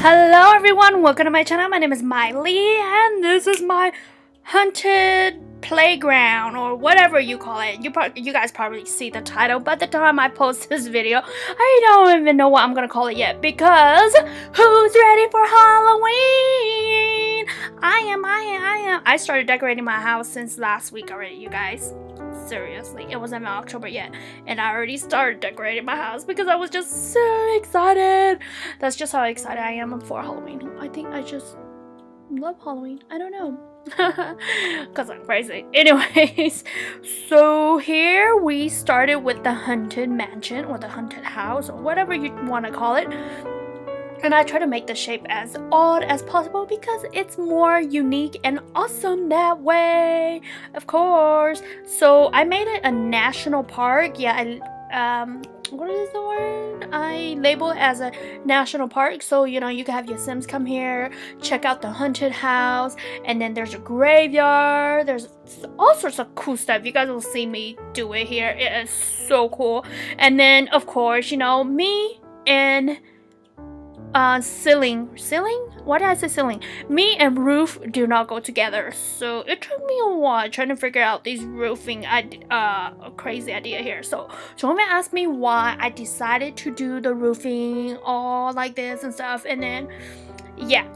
Hello everyone, welcome to my channel. My name is Miley and this is my haunted playground or whatever you call it. You guys probably see the title. By the time I post this video, I don't even know what I'm gonna call it yet because who's ready for Halloween? I am. I started decorating my house since last week already, you guys. Seriously, it wasn't even October yet and I already started decorating my house because I was just so excited. That's just how excited I am for Halloween. I think I just love Halloween. I don't know. Because I'm crazy. Anyways, so here we started with the haunted mansion or the haunted house or whatever you want to call it. And I try to make the shape as odd as possible because it's more unique and awesome that way, of course. So I made it a national park. Yeah, what is the word? I label it as a national park. So, you know, you can have your Sims come here, check out the haunted house, and then there's a graveyard. There's all sorts of cool stuff. You guys will see me do it here. It is so cool. And then, of course, you know, me and ceiling, why did I say ceiling? Me and roof do not go together, so it took me a while trying to figure out these roofing crazy idea here. So Joanne asked me why I decided to do the roofing all like this and stuff, and then yeah,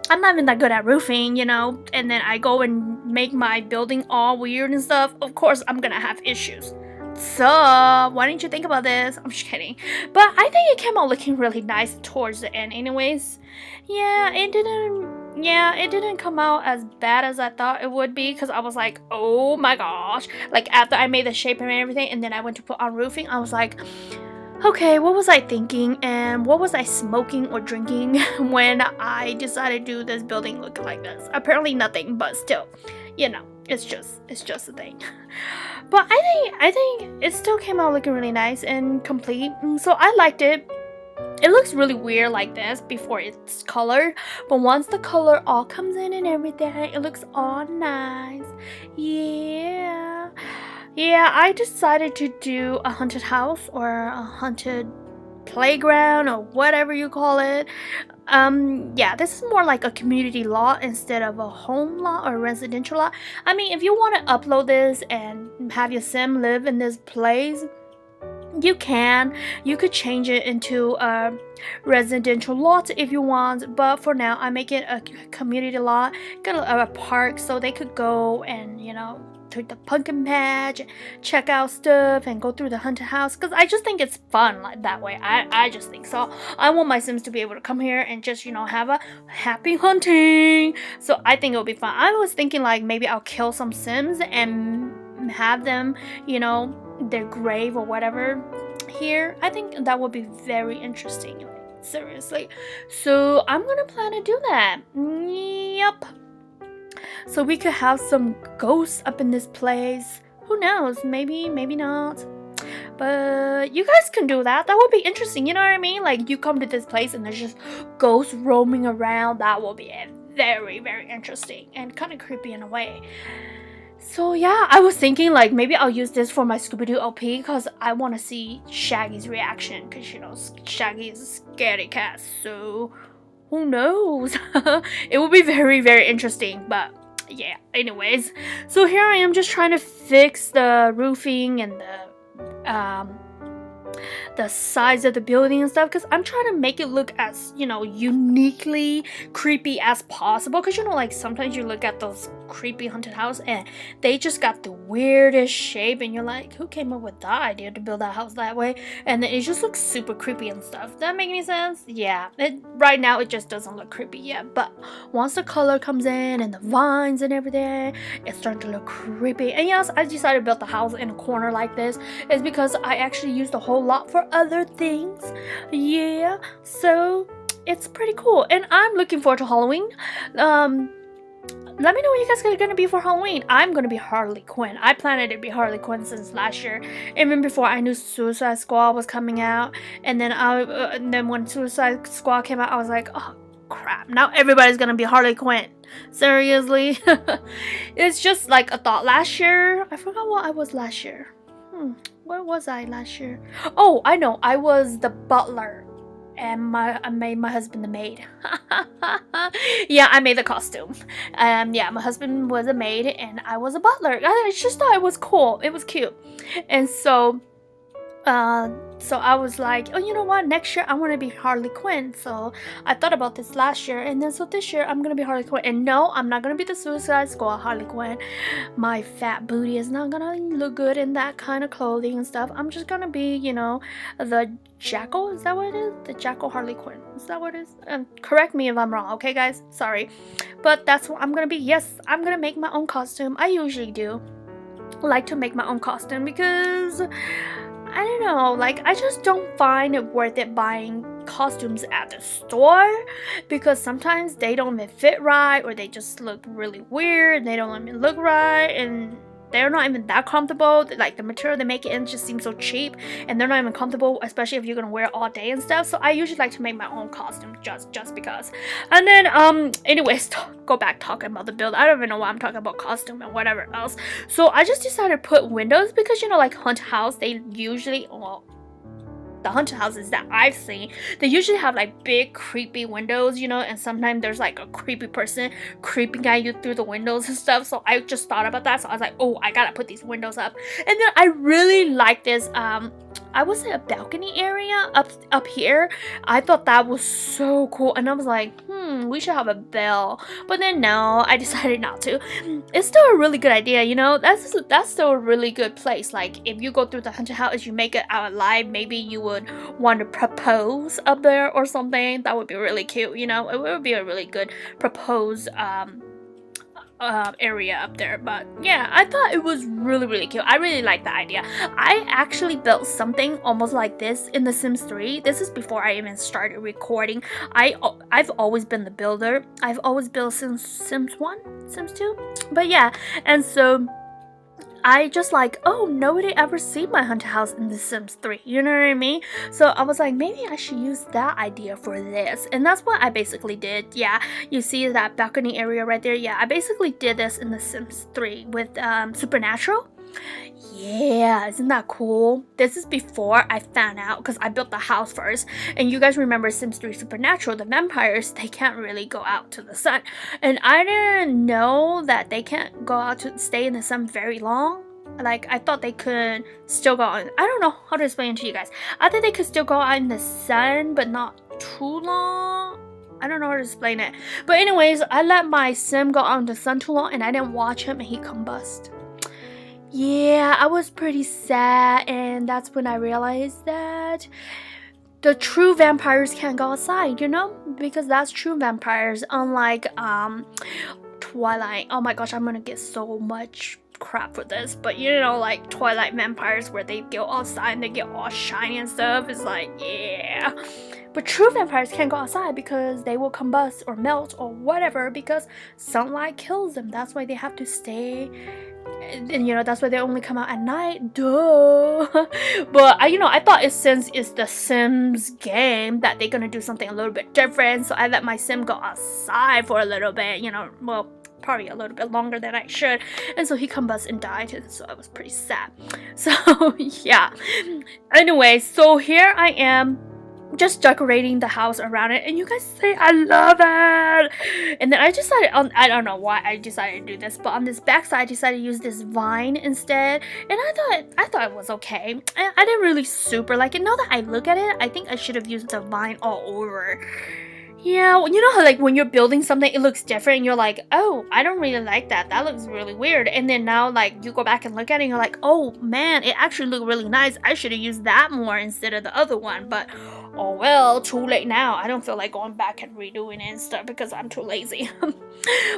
I'm not even that good at roofing, you know, and then I go and make my building all weird and stuff. Of course I'm gonna have issues. So why didn't you think about this? I'm just kidding, but I think it came out looking really nice towards the end anyways. It didn't come out as bad as I thought it would be, because I was like, oh my gosh, like after I made the shape and everything and then I went to put on roofing, I was like, okay, what was I thinking and what was I smoking or drinking when I decided to do this building look like this? Apparently nothing, but still, you know, it's just a thing. But I think it still came out looking really nice and complete. So I liked it. It looks really weird like this before it's colored, but once the color all comes in and everything, it looks all nice. Yeah, I decided to do a haunted house or a haunted playground or whatever you call it. This is more like a community lot instead of a home lot or residential lot. I mean, if you want to upload this and have your sim live in this place, you could change it into a residential lot if you want, but for now I make it a community lot, got a park so they could go and, you know, to the pumpkin patch, check out stuff and go through the haunted house, because I just think it's fun like that way. I just think so. I want my Sims to be able to come here and just, you know, have a happy hunting. So I think it'll be fun. I was thinking like maybe I'll kill some Sims and have them, you know, their grave or whatever here. I think that would be very interesting, like, seriously. So I'm gonna plan to do that. Yep. So we could have some ghosts up in this place. Who knows? Maybe not. But you guys can do that. That would be interesting. You know what I mean? Like you come to this place and there's just ghosts roaming around. That will be very, very interesting and kind of creepy in a way. So yeah, I was thinking like maybe I'll use this for my Scooby-Doo LP because I want to see Shaggy's reaction, because you know Shaggy is a scaredy cat. So who knows? It will be very, very interesting. But yeah, anyways, so here I am just trying to fix the roofing and the size of the building and stuff, because I'm trying to make it look as, you know, uniquely creepy as possible, because you know, like sometimes you look at those creepy haunted house and they just got the weirdest shape and you're like, who came up with that idea to build that house that way? And then it just looks super creepy and stuff. That make any sense? Yeah, right now it just doesn't look creepy yet, but once the color comes in and the vines and everything, it's starting to look creepy. And yes, I decided to build the house in a corner like this is because I actually used a whole lot for other things. Yeah, so it's pretty cool and I'm looking forward to Halloween. Let me know what you guys are gonna be for Halloween. I'm gonna be Harley Quinn. I planned to be Harley Quinn since last year, even before I knew Suicide Squad was coming out. And then when Suicide Squad came out, I was like, oh crap! Now everybody's gonna be Harley Quinn. Seriously, it's just like a thought. Last year, I forgot what I was last year. Where was I last year? Oh, I know. I was the butler and I made my husband the maid. Yeah, I made the costume. Yeah, my husband was a maid and I was a butler. I just thought it was cool. It was cute. And so I was like, oh, you know what? Next year I want to be Harley Quinn. So I thought about this last year, and then so this year I'm gonna be Harley Quinn. And no, I'm not gonna be the Suicide Squad Harley Quinn. My fat booty is not gonna look good in that kind of clothing and stuff. I'm just gonna be, the Jackal. Is that what it is? The Jackal Harley Quinn. Is that what it is? Correct me if I'm wrong, okay, guys? Sorry, but that's what I'm gonna be. Yes, I'm gonna make my own costume. I usually do like to make my own costume because I don't know, like I just don't find it worth it buying costumes at the store because sometimes they don't even fit right or they just look really weird, they don't even look right, and they're not even that comfortable. Like the material they make it in just seems so cheap and they're not even comfortable, especially if you're gonna wear it all day and stuff. So I usually like to make my own costume just because. And then anyways, go back talking about the build. I don't even know why I'm talking about costume and whatever else. So I just decided to put windows because like haunted house, they usually, well, the haunted houses that I've seen, they usually have like big creepy windows, and sometimes there's like a creepy person creeping at you through the windows and stuff. So I just thought about that. So I was like, oh, I gotta put these windows up. And then I really like this I would say a balcony area up here. I thought that was so cool, and I was like, we should have a bell. But then no, I decided not to. It's still a really good idea, that's still a really good place. Like if you go through the haunted house, you make it out alive, maybe you would want to propose up there or something. That would be really cute, it would be a really good propose area up there. But yeah, I thought it was really cute. I really like the idea. I actually built something almost like this in The Sims 3. This is before I even started recording. I've always been the builder. I've always built since Sims 1, Sims 2. But yeah, and so I just like, oh, nobody ever seen my haunted house in The Sims 3, you know what I mean? So I was like, maybe I should use that idea for this, and that's what I basically did. Yeah, you see that balcony area right there? Yeah, I basically did this in The Sims 3 with Supernatural. Yeah, isn't that cool? This is before I found out, because I built the house first, and you guys remember Sims 3 Supernatural, the vampires, they can't really go out to the sun, and I didn't know that they can't go out to stay in the sun very long. Like, I thought they could still go out. I don't know how to explain it to you guys. I think they could still go out in the sun, but not too long. I don't know how to explain it. But anyways, I let my sim go out in the sun too long, and I didn't watch him, and he combust. Yeah, I was pretty sad, and that's when I realized that the true vampires can't go outside, because that's true vampires, unlike Twilight. Oh my gosh, I'm gonna get so much crap for this, but like Twilight vampires where they go outside and they get all shiny and stuff. Is like, yeah, but true vampires can't go outside because they will combust or melt or whatever, because sunlight kills them. That's why they have to stay, and that's why they only come out at night. Duh. But I thought since it's the Sims game that they're gonna do something a little bit different, so I let my sim go outside for a little bit, well, probably a little bit longer than I should, and so he combusted and died, and so I was pretty sad. So yeah, anyway, so here I am just decorating the house around it, and you guys say I love it. And then I decided I don't know why I decided to do this, but on this back side I decided to use this vine instead, and I thought it was okay. I didn't really super like it. Now that I look at it, I think I should have used the vine all over. Yeah, you know how like when you're building something, it looks different and you're like, oh, I don't really like that. That looks really weird. And then now like you go back and look at it and you're like, oh man, it actually looked really nice. I should have used that more instead of the other one. But oh well, too late now. I don't feel like going back and redoing it and stuff because I'm too lazy. But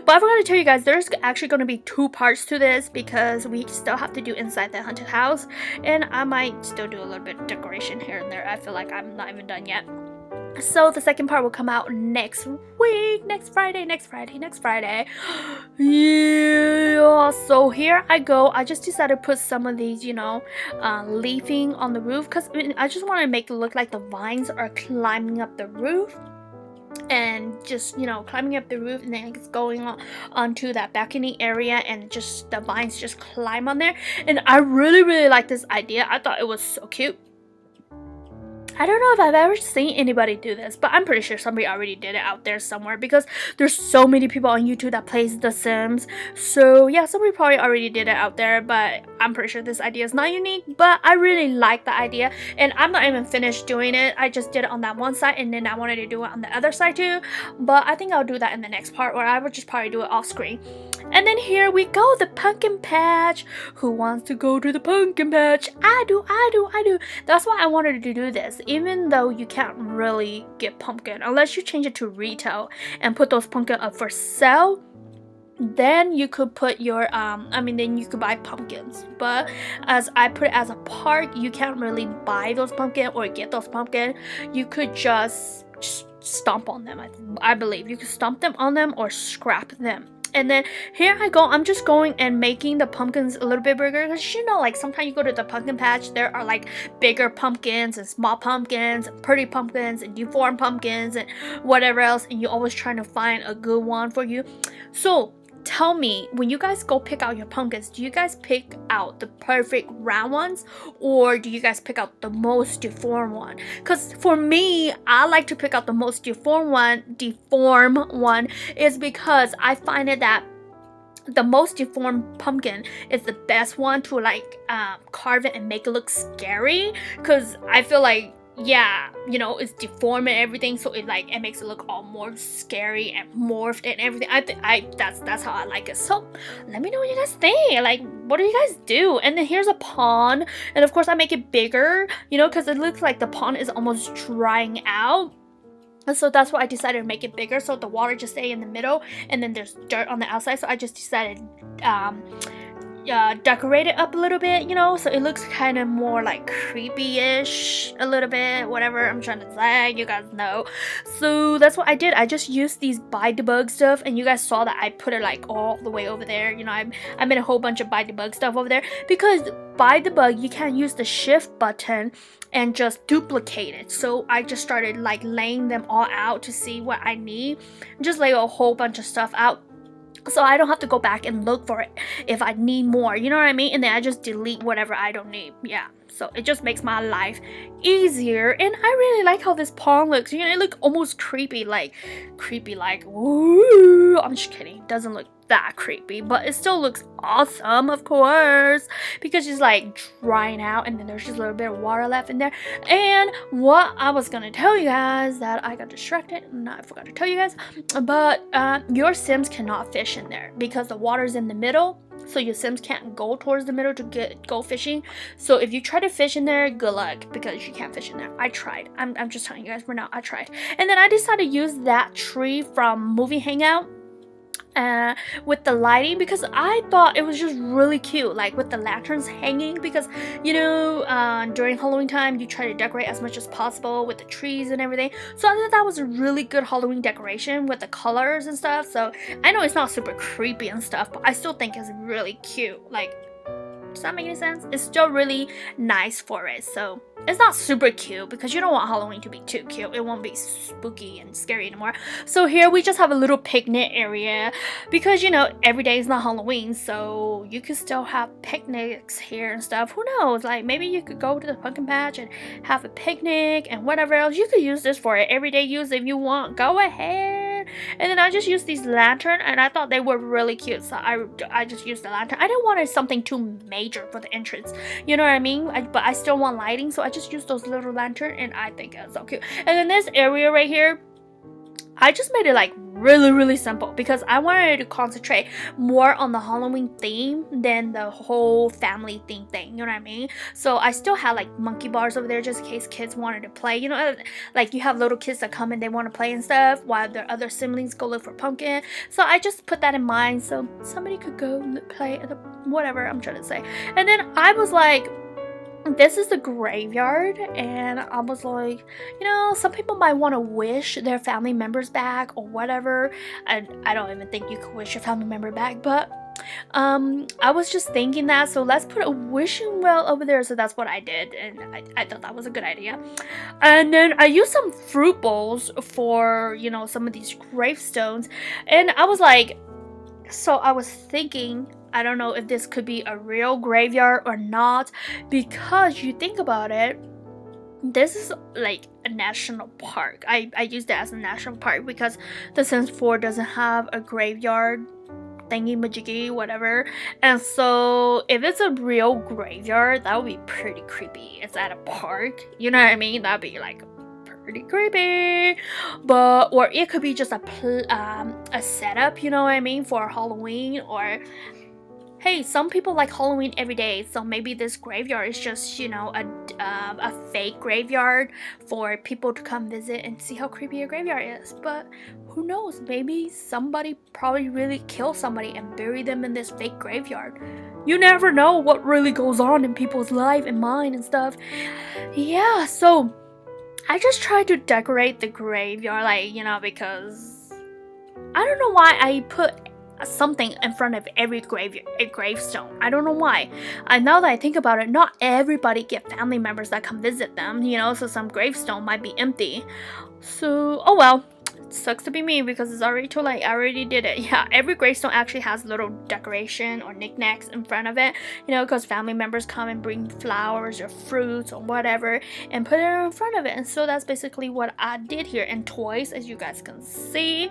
I forgot to tell you guys, there's actually going to be 2 parts to this because we still have to do inside the haunted house. And I might still do a little bit of decoration here and there. I feel like I'm not even done yet. So the second part will come out next week, next Friday. Yeah, so here I go. I just decided to put some of these, leafing on the roof because I just want to make it look like the vines are climbing up the roof. And just climbing up the roof, and then it's going onto that balcony area, and just the vines just climb on there. And I really like this idea. I thought it was so cute. I don't know if I've ever seen anybody do this, but I'm pretty sure somebody already did it out there somewhere because there's so many people on YouTube that plays The Sims. So yeah, somebody probably already did it out there, but I'm pretty sure this idea is not unique, but I really like the idea, and I'm not even finished doing it. I just did it on that one side, and then I wanted to do it on the other side too, but I think I'll do that in the next part, or I would just probably do it off screen. And then here we go, the pumpkin patch. Who wants to go to the pumpkin patch? I do. That's why I wanted to do this, even though you can't really get pumpkin unless you change it to retail and put those pumpkin up for sale. Then you could put your then you could buy pumpkins, but as I put it as a park, you can't really buy those pumpkin or get those pumpkin. You could just stomp on them. I believe you could stomp them on them or scrap them. And then here I go, I'm just going and making the pumpkins a little bit bigger, because you know, like sometimes you go to the pumpkin patch, there are like bigger pumpkins and small pumpkins and pretty pumpkins and deformed pumpkins and whatever else, and you're always trying to find a good one for you. So tell me, when you guys go pick out your pumpkins, do you guys pick out the perfect round ones, or do you guys pick out the most deformed one? Because for me, I like to pick out the most deformed one is because I find it that the most deformed pumpkin is the best one to like carve it and make it look scary, because I feel like, yeah, you know, it's deformed and everything, so it makes it look all more scary and morphed and everything. That's how I like it. So let me know what you guys think. Like, what do you guys do? And then here's a pond, and of course I make it bigger, you know, because it looks like the pond is almost drying out. And so that's why I decided to make it bigger, so the water just stay in the middle, and then there's dirt on the outside. So I just decided decorate it up a little bit, you know, so it looks kind of more like creepy-ish a little bit, whatever I'm trying to say, you guys know. So that's what I did. I just used these bite the bug stuff, and you guys saw that I put it like all the way over there, you know. I made a whole bunch of bite the bug stuff over there, because bite the bug, you can't use the shift button and just duplicate it. So I just started like laying them all out to see what I need, just lay a whole bunch of stuff out, so I don't have to go back and look for it if I need more, you know what I mean? And then I just delete whatever I don't need. Yeah, so it just makes my life easier. And I really like how this pond looks. You know, it looks almost creepy, like ooh. I'm just kidding, it doesn't look that creepy, but it still looks awesome, of course, because it's like drying out, and then there's just a little bit of water left in there. And what I was gonna tell you guys, that I got distracted and I forgot to tell you guys, but your Sims cannot fish in there because the water's in the middle, so your Sims can't go towards the middle to go fishing. So if you try to fish in there, good luck, because you can't fish in there. I tried. I'm just telling you guys for now, I tried. And then I decided to use that tree from Movie Hangout with the lighting, because I thought it was just really cute, like with the lanterns hanging, because you know, during Halloween time you try to decorate as much as possible with the trees and everything. So I thought that was a really good Halloween decoration with the colors and stuff. So I know it's not super creepy and stuff, but I still think it's really cute. Like, does that make any sense? It's still really nice for it. So it's not super cute, because you don't want Halloween to be too cute. It won't be spooky and scary anymore. So here we just have a little picnic area, because you know, every day is not Halloween, so you could still have picnics here and stuff. Who knows, like maybe you could go to the pumpkin patch and have a picnic and whatever else. You could use this for it, everyday use if you want, go ahead. And then I just used these lantern, and I thought they were really cute, so I just used the lantern. I didn't want something too major for the entrance, you know what I mean? But I still want lighting, so I just used those little lantern, and I think it's so cute. And then this area right here, I just made it like really simple, because I wanted to concentrate more on the Halloween theme than the whole family theme thing, you know what I mean? So I still had like monkey bars over there just in case kids wanted to play, you know, like you have little kids that come and they want to play and stuff while their other siblings go look for pumpkin. So I just put that in mind, so somebody could go play at the whatever I'm trying to say. And then I was like, this is the graveyard, and I was like, you know, some people might want to wish their family members back or whatever. And I don't even think you could wish your family member back, but I was just thinking that, so let's put a wishing well over there. So that's what I did, and I thought that was a good idea. And then I used some fruit bowls for, you know, some of these gravestones, and I was like, so I was thinking, I don't know if this could be a real graveyard or not, because you think about it, this is like a national park. I use that as a national park because the Sims 4 doesn't have a graveyard thingy majiggy whatever, and so if it's a real graveyard, that would be pretty creepy. It's at a park, you know what I mean? That'd be like pretty creepy. But or it could be just a setup, you know what I mean, for Halloween. Or hey, some people like Halloween every day, so maybe this graveyard is just, you know, a fake graveyard for people to come visit and see how creepy a graveyard is. But who knows, maybe somebody probably really killed somebody and buried them in this fake graveyard. You never know what really goes on in people's life and mind and stuff. Yeah, so I just try to decorate the graveyard, like, you know, because I don't know why I put something in front of every gravestone. I don't know why. Now that I think about it, not everybody get family members that come visit them, you know, so some gravestone might be empty. So, oh well. Sucks to be me because it's already too late. I already did it. Yeah, every gravestone actually has little decoration or knickknacks in front of it, you know, because family members come and bring flowers or fruits or whatever and put it in front of it. And so that's basically what I did here. And toys, as you guys can see,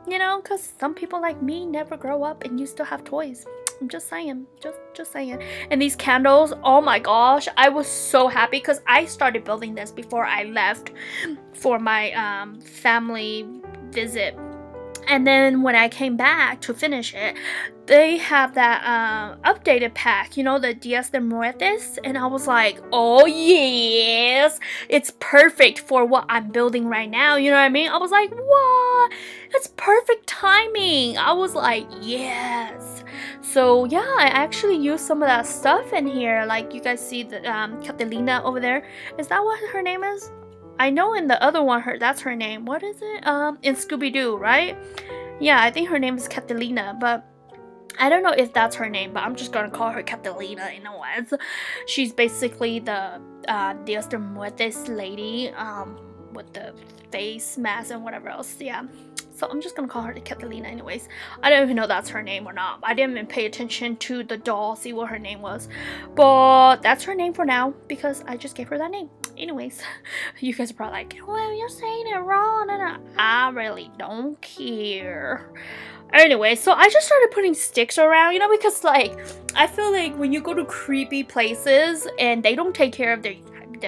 you know, because some people like me never grow up and you still have toys. I'm just saying, just saying. And these candles, oh my gosh, I was so happy because I started building this before I left for my family visit. And then when I came back to finish it, they have that updated pack, you know, the Dias de Muertes, and I was like, oh yes, it's perfect for what I'm building right now, you know what I mean? I was like, what? That's perfect timing. I was like, yes. So yeah, I actually used some of that stuff in here. Like you guys see the Catalina over there. Is that what her name is? I know in the other one, that's her name. What is it? In Scooby-Doo, right? Yeah, I think her name is Catalina, but I don't know if that's her name, but I'm just gonna call her Catalina anyways. She's basically the Dios de Muertes lady, with the face mask and whatever else. Yeah. So I'm just gonna call her the Catalina anyways. I don't even know that's her name or not. I didn't even pay attention to the doll, see what her name was. But that's her name for now because I just gave her that name. Anyways, you guys are probably like, well, you're saying it wrong. And I really don't care. Anyway, so I just started putting sticks around, you know, because like I feel like when you go to creepy places and they don't take care of their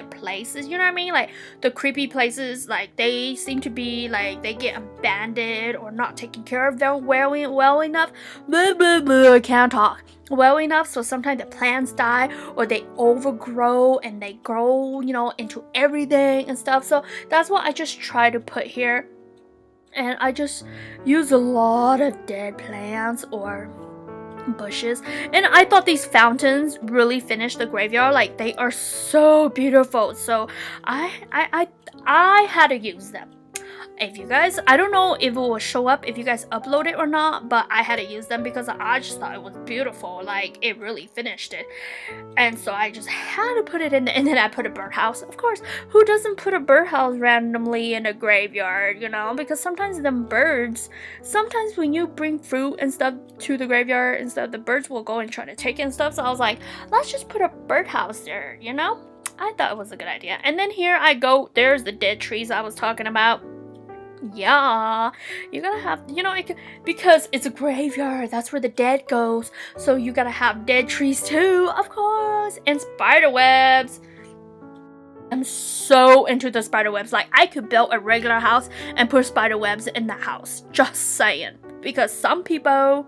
places, you know what I mean? Like the creepy places, like they seem to be like they get abandoned or not taken care of them well enough. I can't talk well enough. So sometimes the plants die or they overgrow and they grow, you know, into everything and stuff. So that's what I just try to put here. And I just use a lot of dead plants or bushes, and I thought these fountains really finished the graveyard. Like they are so beautiful, so I had to use them. If you guys, I don't know if it will show up if you guys upload it or not, but I had to use them because I just thought it was beautiful. Like it really finished it, and so I just had to put it in. And then I put a birdhouse. Of course, who doesn't put a birdhouse randomly in a graveyard, you know? Because sometimes them birds, sometimes when you bring fruit and stuff to the graveyard and stuff, the birds will go and try to take it and stuff. So I was like, let's just put a birdhouse there, you know? I thought it was a good idea. And then here I go. There's the dead trees I was talking about. Yeah, you gotta have, you know, because it's a graveyard, that's where the dead goes, so you gotta have dead trees too, of course, and spider webs. I'm so into the spider webs. Like I could build a regular house and put spider webs in the house, just saying, because some people,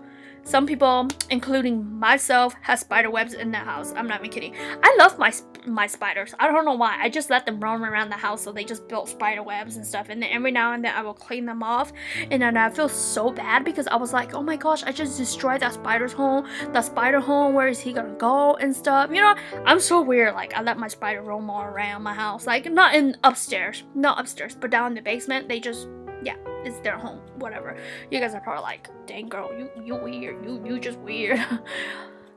including myself, have spider webs in the house. I'm not even kidding. I love my spiders. I don't know why. I just let them roam around the house, so they just built spider webs and stuff. And then every now and then I will clean them off. And then I feel so bad because I was like, oh my gosh, I just destroyed that spider's home. That spider home, where is he gonna go and stuff? You know, I'm so weird. Like I let my spider roam all around my house. Like not upstairs, but down in the basement. They just, yeah, it's their home, whatever. You guys are probably like, dang girl, you weird, you just weird.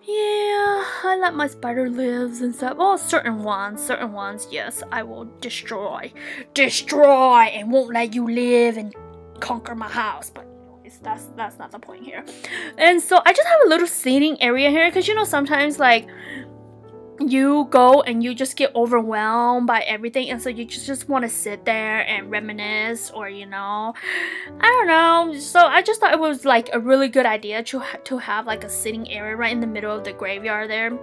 Yeah, I let my spider lives and stuff. Well, certain ones, yes, I will destroy, and won't let you live and conquer my house. But anyways, that's not the point here. And so I just have a little seating area here, because you know sometimes like you go and you just get overwhelmed by everything, and so you just want to sit there and reminisce, or I don't know. So I just thought it was like a really good idea to have like a sitting area right in the middle of the graveyard there.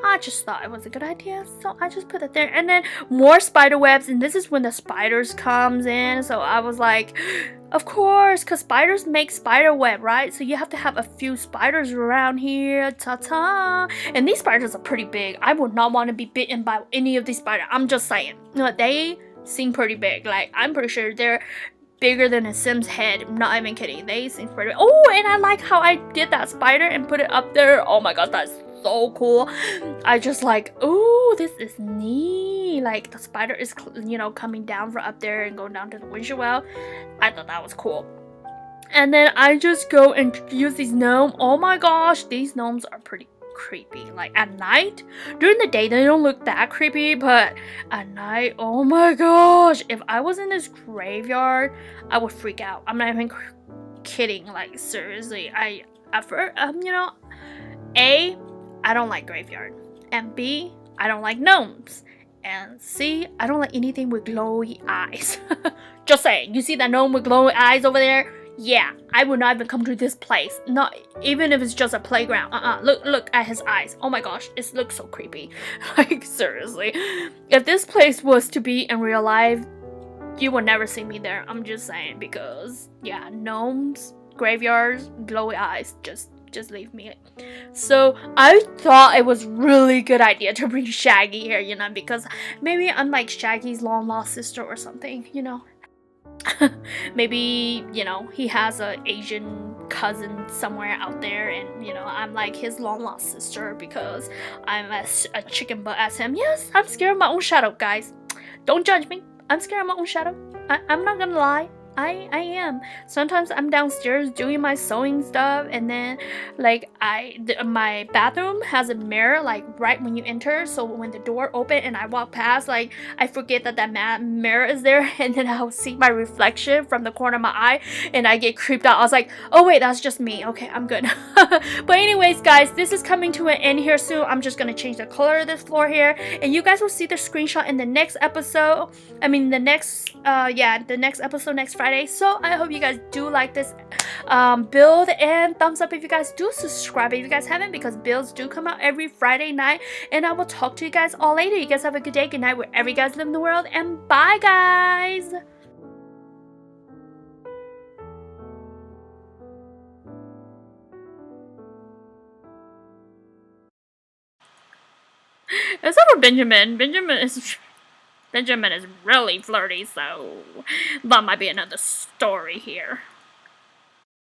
I just thought it was a good idea, so I just put it there. And then more spider webs, and this is when the spiders comes in, so I was like, of course, because spiders make spider web, right? So you have to have a few spiders around here. Ta-ta! And these spiders are pretty big. I would not want to be bitten by any of these spiders. I'm just saying. They seem pretty big. Like, I'm pretty sure they're bigger than a Sim's head. I'm not even kidding. They seem pretty big. Oh, and I like how I did that spider and put it up there. Oh my god, that's so cool. I just like, oh, this is neat. Like the spider is, coming down from up there and going down to the windshield well. I thought that was cool. And then I just go and use these gnomes. Oh my gosh, these gnomes are pretty creepy. Like at night, during the day they don't look that creepy, but at night, oh my gosh, if I was in this graveyard, I would freak out. I'm not even kidding. Like seriously, I don't like graveyard, and B, I don't like gnomes, and C, I don't like anything with glowy eyes. Just saying, you see that gnome with glowy eyes over there? Yeah, I would not even come to this place. Not even if it's just a playground. Look at his eyes. Oh my gosh, it looks so creepy. Like seriously, if this place was to be in real life, you would never see me there. I'm just saying, because yeah, gnomes, graveyards, glowy eyes, just leave me. So I thought it was really good idea to bring Shaggy here, because maybe I'm like Shaggy's long lost sister or something, maybe he has a Asian cousin somewhere out there, and I'm like his long lost sister because I'm as a chicken butt as him. Yes, I'm scared of my own shadow, guys. Don't judge me. I'm scared of my own shadow. I'm not gonna lie. I am. Sometimes I'm downstairs doing my sewing stuff, and then like my bathroom has a mirror like right when you enter, so when the door open and I walk past, like I forget that mirror is there, and then I'll see my reflection from the corner of my eye and I get creeped out. I was like, oh wait, that's just me. Okay, I'm good. But anyways, guys, this is coming to an end here soon. I'm just gonna change the color of this floor here, and you guys will see the screenshot in the next episode. The next episode next Friday. So I hope you guys do like this build, and thumbs up if you guys do, subscribe if you guys haven't, because builds do come out every Friday night, and I will talk to you guys all later. You guys have a good day, good night, wherever you guys live in the world, and bye guys. Except for Benjamin. Benjamin is really flirty, so that might be another story here.